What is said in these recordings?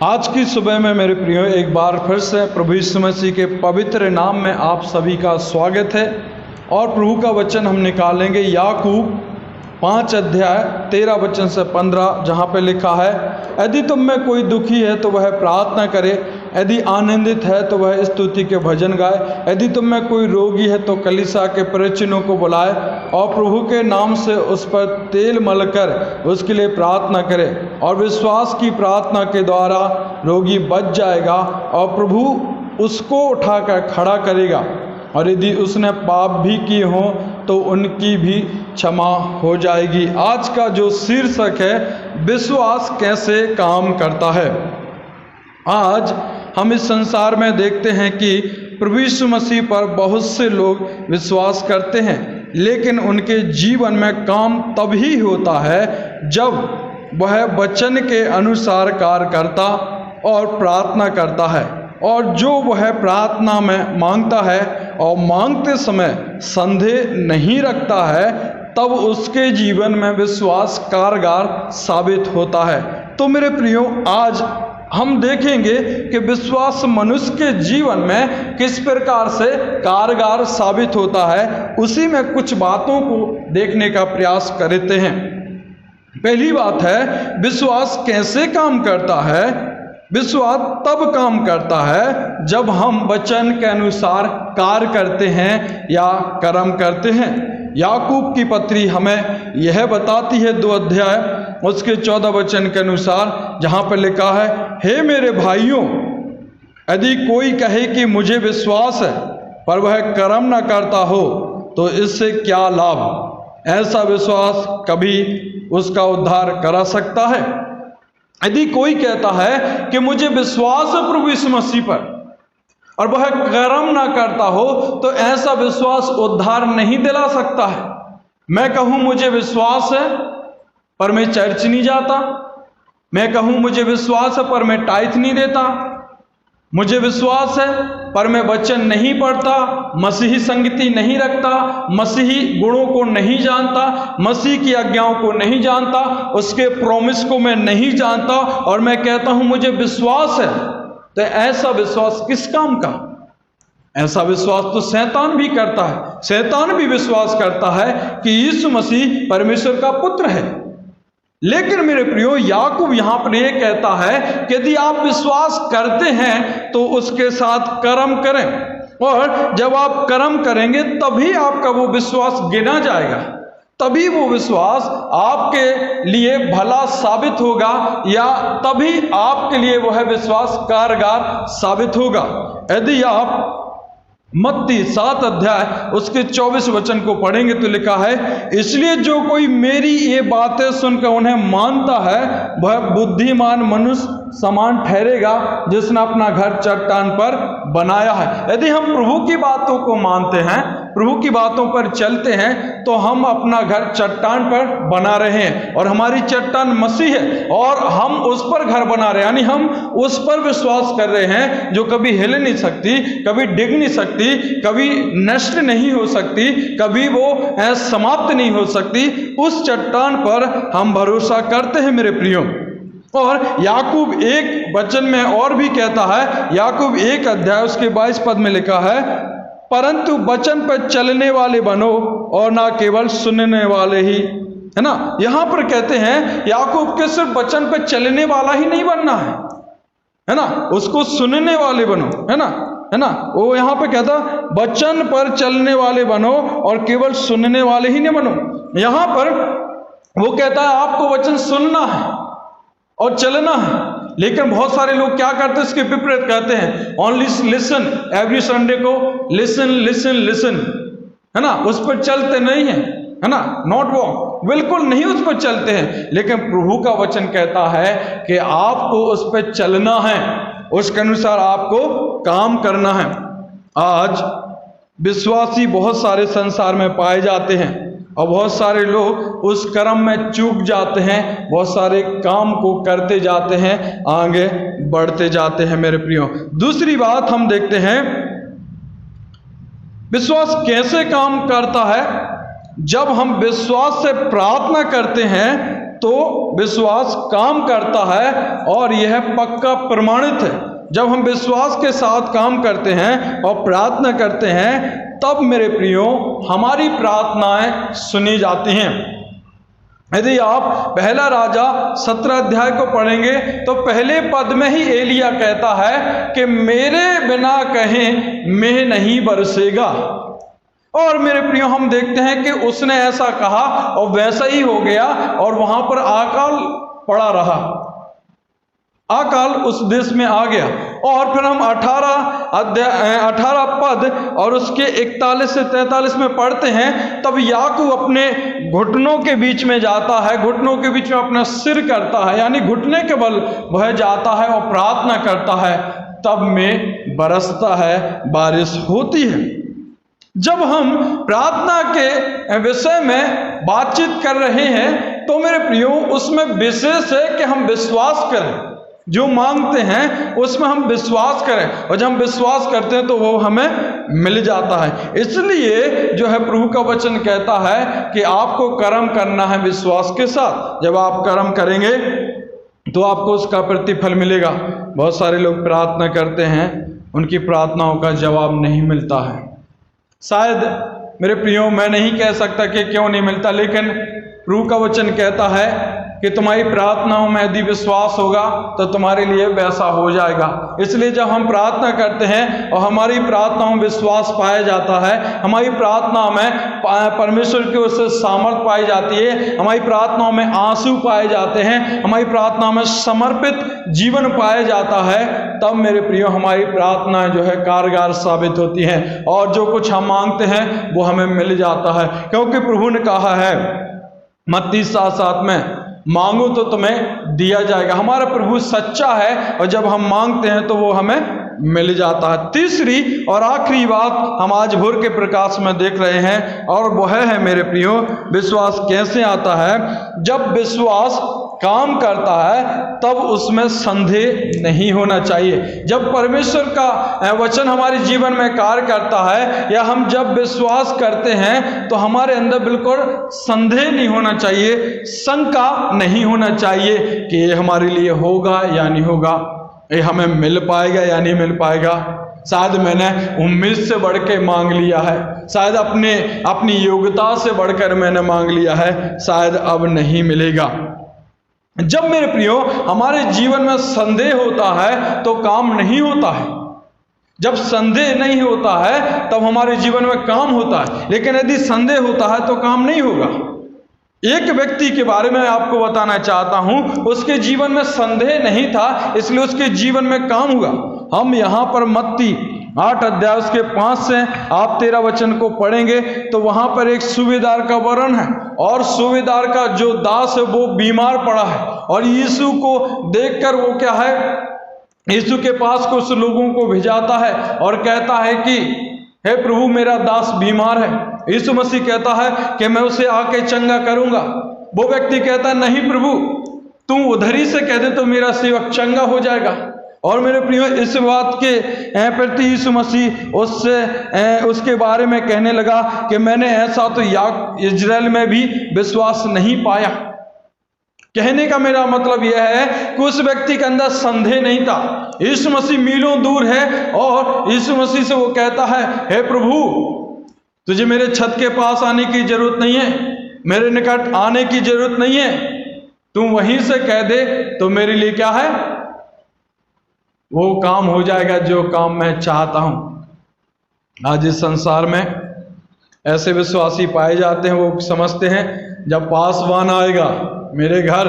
आज की सुबह में मेरे प्रियो एक बार फिर से प्रभु यीशु मसीह के पवित्र नाम में आप सभी का स्वागत है। और प्रभु का वचन हम निकालेंगे याकूब 5 अध्याय 13 वचन से 15, जहाँ पे लिखा है, यदि तुम में कोई दुखी है तो वह प्रार्थना करे, यदि आनंदित है तो वह स्तुति के भजन गाए, यदि तुम में कोई रोगी है तो कलीसिया के परिजनों को बुलाए और प्रभु के नाम से उस पर तेल मलकर उसके लिए प्रार्थना करे, और विश्वास की प्रार्थना के द्वारा रोगी बच जाएगा और प्रभु उसको उठाकर खड़ा करेगा। और यदि उसने पाप भी किए हों तो उनकी भी क्षमा हो जाएगी। आज का जो शीर्षक है, विश्वास कैसे काम करता है। आज हम इस संसार में देखते हैं कि प्रभु यीशु मसीह पर बहुत से लोग विश्वास करते हैं, लेकिन उनके जीवन में काम तभी होता है जब वह वचन के अनुसार कार्य करता और प्रार्थना करता है, और जो वह प्रार्थना में मांगता है और मांगते समय संदेह नहीं रखता है, तब उसके जीवन में विश्वास कारगर साबित होता है। तो मेरे प्रियो, आज हम देखेंगे कि विश्वास मनुष्य के जीवन में किस प्रकार से कारगर साबित होता है। उसी में कुछ बातों को देखने का प्रयास करते हैं। पहली बात है, विश्वास कैसे काम करता है। विश्वास तब काम करता है जब हम वचन के अनुसार कार्य करते हैं या कर्म करते हैं। याकूब की पत्री हमें यह बताती है 2 अध्याय उसके 14 वचन के अनुसार, जहाँ पर लिखा है, हे मेरे भाइयों, यदि कोई कहे कि मुझे विश्वास है पर वह कर्म न करता हो तो इससे क्या लाभ। ऐसा विश्वास कभी उसका उद्धार करा सकता है। यदि कोई कहता है कि मुझे विश्वास है प्रभु यीशु मसीह पर और वह कर्म ना करता हो तो ऐसा विश्वास उद्धार नहीं दिला सकता है। मैं कहूं मुझे विश्वास है पर मैं चर्च नहीं जाता, मैं कहूं मुझे विश्वास है पर मैं टाइथ नहीं देता, मुझे विश्वास है पर मैं वचन नहीं पढ़ता, मसीही संगति नहीं रखता, मसीही गुणों को नहीं जानता, मसीह की आज्ञाओं को नहीं जानता, उसके प्रॉमिस को मैं नहीं जानता, और मैं कहता हूं मुझे विश्वास है, तो ऐसा विश्वास किस काम का। ऐसा विश्वास तो शैतान भी करता है। शैतान भी विश्वास करता है कि यीशु मसीह परमेश्वर का पुत्र है। लेकिन मेरे प्रियो, याकूब यहां पर यह कहता है कि यदि आप विश्वास करते हैं तो उसके साथ कर्म करें, और जब आप कर्म करेंगे तभी आपका वो विश्वास गिना जाएगा, तभी वो विश्वास आपके लिए भला साबित होगा, या तभी आपके लिए वह विश्वास कारगर साबित होगा। यदि आप मत्ती 7 अध्याय उसके 24 वचन को पढ़ेंगे तो लिखा है, इसलिए जो कोई मेरी ये बातें सुनकर उन्हें मानता है वह बुद्धिमान मनुष्य समान ठहरेगा जिसने अपना घर चट्टान पर बनाया है। यदि हम प्रभु की बातों को मानते हैं, प्रभु की बातों पर चलते हैं, तो हम अपना घर चट्टान पर बना रहे हैं, और हमारी चट्टान मसीह है, और हम उस पर घर बना रहे हैं, यानी हम उस पर विश्वास कर रहे हैं जो कभी हिल नहीं सकती, कभी डिग नहीं सकती, कभी नष्ट नहीं हो सकती, कभी वो समाप्त नहीं हो सकती। उस चट्टान पर हम भरोसा करते हैं मेरे प्रियो। और याकूब 1 वचन में और भी कहता है, याकूब 1 अध्याय उसके 22 पद में लिखा है, परंतु वचन पर चलने वाले बनो और ना केवल सुनने वाले ही, है ना। यहां पर कहते हैं याकूब के सिर्फ वचन पर चलने वाला ही नहीं बनना है ना, उसको सुनने वाले बनो, है ना। वो यहां पर कहता वचन पर चलने वाले बनो और केवल सुनने वाले ही नहीं बनो। यहां पर वो कहता है आपको वचन सुनना है और चलना है, लेकिन बहुत सारे लोग क्या करते हैं, इसके विपरीत कहते हैं, ओनली लिसन, एवरी संडे को लिसन लिसन लिसन, है ना, उस पर चलते नहीं है ना, नॉट वॉक, बिल्कुल नहीं उस पर चलते हैं। लेकिन प्रभु का वचन कहता है कि आपको उस पर चलना है, उसके अनुसार आपको काम करना है। आज विश्वासी बहुत सारे संसार में पाए जाते हैं, और बहुत सारे लोग उस कर्म में चूक जाते हैं, बहुत सारे काम को करते जाते हैं, आगे बढ़ते जाते हैं मेरे प्रियो। दूसरी बात हम देखते हैं, विश्वास कैसे काम करता है। जब हम विश्वास से प्रार्थना करते हैं तो विश्वास काम करता है और यह पक्का प्रमाणित है। जब हम विश्वास के साथ काम करते हैं और प्रार्थना करते हैं, तब मेरे प्रियो हमारी प्रार्थनाएं सुनी जाती हैं। यदि आप पहला राजा 17 अध्याय को पढ़ेंगे तो पहले पद में ही एलिया कहता है कि मेरे बिना कहीं मेघ नहीं बरसेगा। और मेरे प्रियो हम देखते हैं कि उसने ऐसा कहा और वैसा ही हो गया, और वहां पर अकाल पड़ा रहा, अकाल उस देश में आ गया। और फिर हम 18 पद और उसके 41 से 43 में पढ़ते हैं, तब याकूब अपने घुटनों के बीच में जाता है, घुटनों के बीच में अपना सिर करता है, यानी घुटने के बल वह जाता है और प्रार्थना करता है, तब में बरसता है, बारिश होती है। जब हम प्रार्थना के विषय में बातचीत कर रहे हैं तो मेरे प्रियो उसमें विशेष है कि हम विश्वास करें, जो मांगते हैं उसमें हम विश्वास करें, और जब हम विश्वास करते हैं तो वो हमें मिल जाता है। इसलिए जो है प्रभु का वचन कहता है कि आपको कर्म करना है विश्वास के साथ। जब आप कर्म करेंगे तो आपको उसका प्रतिफल मिलेगा। बहुत सारे लोग प्रार्थना करते हैं, उनकी प्रार्थनाओं का जवाब नहीं मिलता है। शायद मेरे प्रियो मैं नहीं कह सकता कि क्यों नहीं मिलता, लेकिन प्रभु का वचन कहता है कि तुम्हारी प्रार्थनाओं में यदि विश्वास होगा तो तुम्हारे लिए वैसा हो जाएगा। इसलिए जब हम प्रार्थना करते हैं और हमारी प्रार्थनाओं में विश्वास पाया जाता है, हमारी प्रार्थना में परमेश्वर की ओर से सामर्थ पाई जाती है, हमारी प्रार्थनाओं में आंसू पाए जाते हैं, हमारी प्रार्थनाओं में समर्पित जीवन पाया जाता है, तब मेरे प्रियो हमारी प्रार्थनाएं जो है कारगर साबित होती हैं और जो कुछ हम मांगते हैं वो हमें मिल जाता है। क्योंकि प्रभु ने कहा है मत्ती 7:7 में, मांगो तो तुम्हें दिया जाएगा। हमारा प्रभु सच्चा है और जब हम मांगते हैं तो वो हमें मिल जाता है। तीसरी और आखिरी बात हम आज भोर के प्रकाश में देख रहे हैं, और वह है मेरे प्रियो विश्वास कैसे आता है। जब विश्वास काम करता है तब उसमें संदेह नहीं होना चाहिए। जब परमेश्वर का वचन हमारे जीवन में कार्य करता है या हम जब विश्वास करते हैं तो हमारे अंदर बिल्कुल संदेह नहीं होना चाहिए, शंका नहीं होना चाहिए कि ये हमारे लिए होगा या नहीं होगा, ये हमें मिल पाएगा या नहीं मिल पाएगा। शायद मैंने उम्मीद से बढ़ के मांग लिया है, शायद अपनी योग्यता से बढ़कर मैंने मांग लिया है, शायद अब नहीं मिलेगा। जब मेरे प्रियो हमारे जीवन में संदेह होता है तो काम नहीं होता है। जब संदेह नहीं होता है तब हमारे जीवन में काम होता है, लेकिन यदि संदेह होता है तो काम नहीं होगा। एक व्यक्ति के बारे में आपको बताना चाहता हूं, उसके जीवन में संदेह नहीं था, इसलिए उसके जीवन में काम हुआ। हम यहां पर मत्ती 8 अध्याय उसके 5 से आप 13 वचन को पढ़ेंगे तो वहां पर एक सूबेदार का वर्णन है, और सूबेदार का जो दास है वो बीमार पड़ा है, और यीशु को देखकर वो क्या है, यीशु के पास कुछ लोगों को भेजाता है और कहता है कि हे प्रभु मेरा दास बीमार है। यीशु मसीह कहता है कि मैं उसे आके चंगा करूंगा। वो व्यक्ति कहता है नहीं प्रभु, तू उधर ही से कह दे तो मेरा सेवक चंगा हो जाएगा। और मेरे प्रियो इस बात के प्रति यीशु मसीह उसके बारे में कहने लगा कि मैंने ऐसा तो इजराइल में भी विश्वास नहीं पाया। कहने का मेरा मतलब यह है कि उस व्यक्ति के अंदर संदेह नहीं था। यीशु मसीह मीलों दूर है और यीशु मसीह से वो कहता है हे प्रभु तुझे मेरे छत के पास आने की जरूरत नहीं है, मेरे निकट आने की जरूरत नहीं है, तू वहीं से कह दे तो मेरे लिए क्या है, वो काम हो जाएगा जो काम मैं चाहता हूं। आज इस संसार में ऐसे विश्वासी पाए जाते हैं, वो समझते हैं जब पासवान आएगा मेरे घर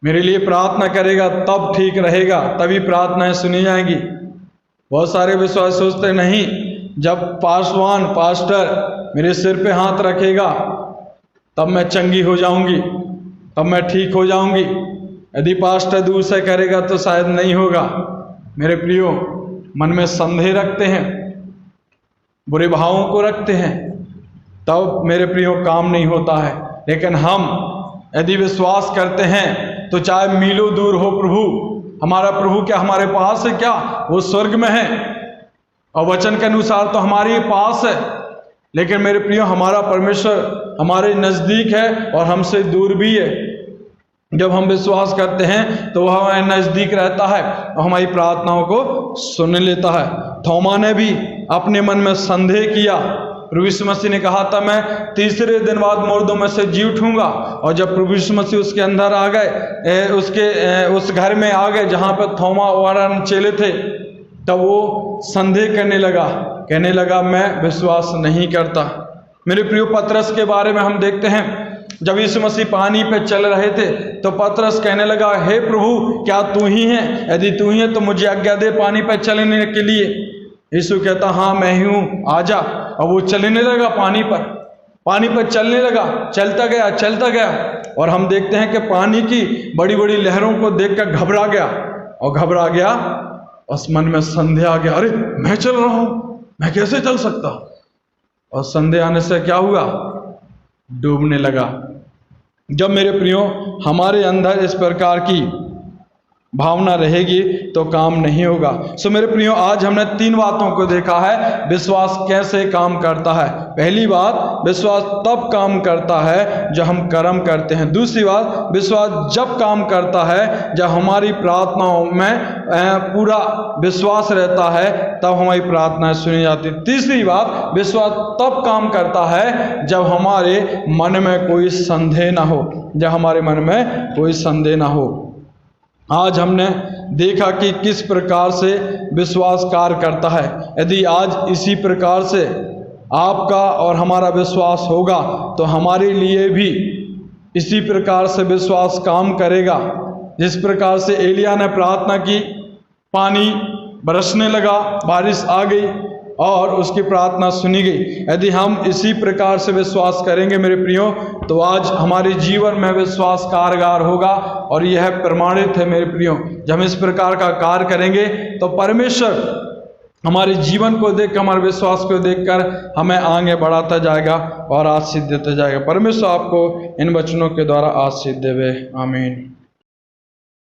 मेरे लिए प्रार्थना करेगा तब ठीक रहेगा, तभी प्रार्थनाएं सुनी जाएंगी। बहुत सारे विश्वासी सोचते नहीं, जब पासवान पास्टर मेरे सिर पे हाथ रखेगा तब मैं चंगी हो जाऊंगी, तब मैं ठीक हो जाऊंगी। यदि पास्टर दूर से करेगा तो शायद नहीं होगा। मेरे प्रियो मन में संदेह रखते हैं, बुरे भावों को रखते हैं, तब मेरे प्रियो काम नहीं होता है। लेकिन हम यदि विश्वास करते हैं तो चाहे मीलों दूर हो प्रभु, हमारा प्रभु क्या हमारे पास है, क्या वो स्वर्ग में है, और वचन के अनुसार तो हमारे पास है। लेकिन मेरे प्रियो हमारा परमेश्वर हमारे नज़दीक है और हमसे दूर भी है। जब हम विश्वास करते हैं तो वह हमारे नज़दीक रहता है और हमारी प्रार्थनाओं को सुन लेता है। थोमा ने भी अपने मन में संदेह किया। प्रभु यीशु मसीह ने कहा था मैं तीसरे दिन बाद मुर्दों में से जी उठूंगा, और जब प्रभु यीशु मसीह उसके अंदर आ गए, उस घर में आ गए जहाँ पर थोमा और चेले थे, तब वो संदेह करने लगा, कहने लगा मैं विश्वास नहीं करता। मेरे प्रियो पतरस के बारे में हम देखते हैं, जब यीशु मसीह पानी पे चल रहे थे तो पतरस कहने लगा हे प्रभु क्या तू ही है? यदि तू ही है तो मुझे आज्ञा दे पानी पे चलने के लिए। यीशु कहता हाँ मैं ही हूँ, आजा। और वो चलने लगा पानी पर चलने लगा, चलता गया। और हम देखते हैं कि पानी की बड़ी बड़ी लहरों को देखकर घबरा गया, उस मन में संदेह आ गया, अरे मैं चल रहा हूँ, मैं कैसे चल सकता? और संदेह आने से क्या हुआ? डूबने लगा। जब मेरे प्रियो हमारे अंदर इस प्रकार की भावना रहेगी तो काम नहीं होगा। सो मेरे प्रियो आज हमने 3 बातों को देखा है विश्वास कैसे काम करता है। पहली बात, विश्वास तब काम करता है जब हम कर्म करते हैं। दूसरी बात, विश्वास जब काम करता है जब हमारी प्रार्थनाओं में पूरा विश्वास रहता है, तब हमारी प्रार्थनाएं सुनी जाती। तीसरी बात, विश्वास तब काम करता है जब हमारे मन में कोई संदेह ना हो, आज हमने देखा कि किस प्रकार से विश्वास कार्य करता है। यदि आज इसी प्रकार से आपका और हमारा विश्वास होगा तो हमारे लिए भी इसी प्रकार से विश्वास काम करेगा। जिस प्रकार से एलिया ने प्रार्थना की, पानी बरसने लगा, बारिश आ गई और उसकी प्रार्थना सुनी गई। यदि हम इसी प्रकार से विश्वास करेंगे मेरे प्रियो, तो आज हमारे जीवन में विश्वास कारगर होगा। और यह प्रमाणित है मेरे प्रियो, जब हम इस प्रकार का कार्य करेंगे तो परमेश्वर हमारे जीवन को देखकर, हमारे विश्वास को देखकर हमें आगे बढ़ाता जाएगा और आशीष देता जाएगा। परमेश्वर आपको इन वचनों के द्वारा आशीष देवे। आमीन।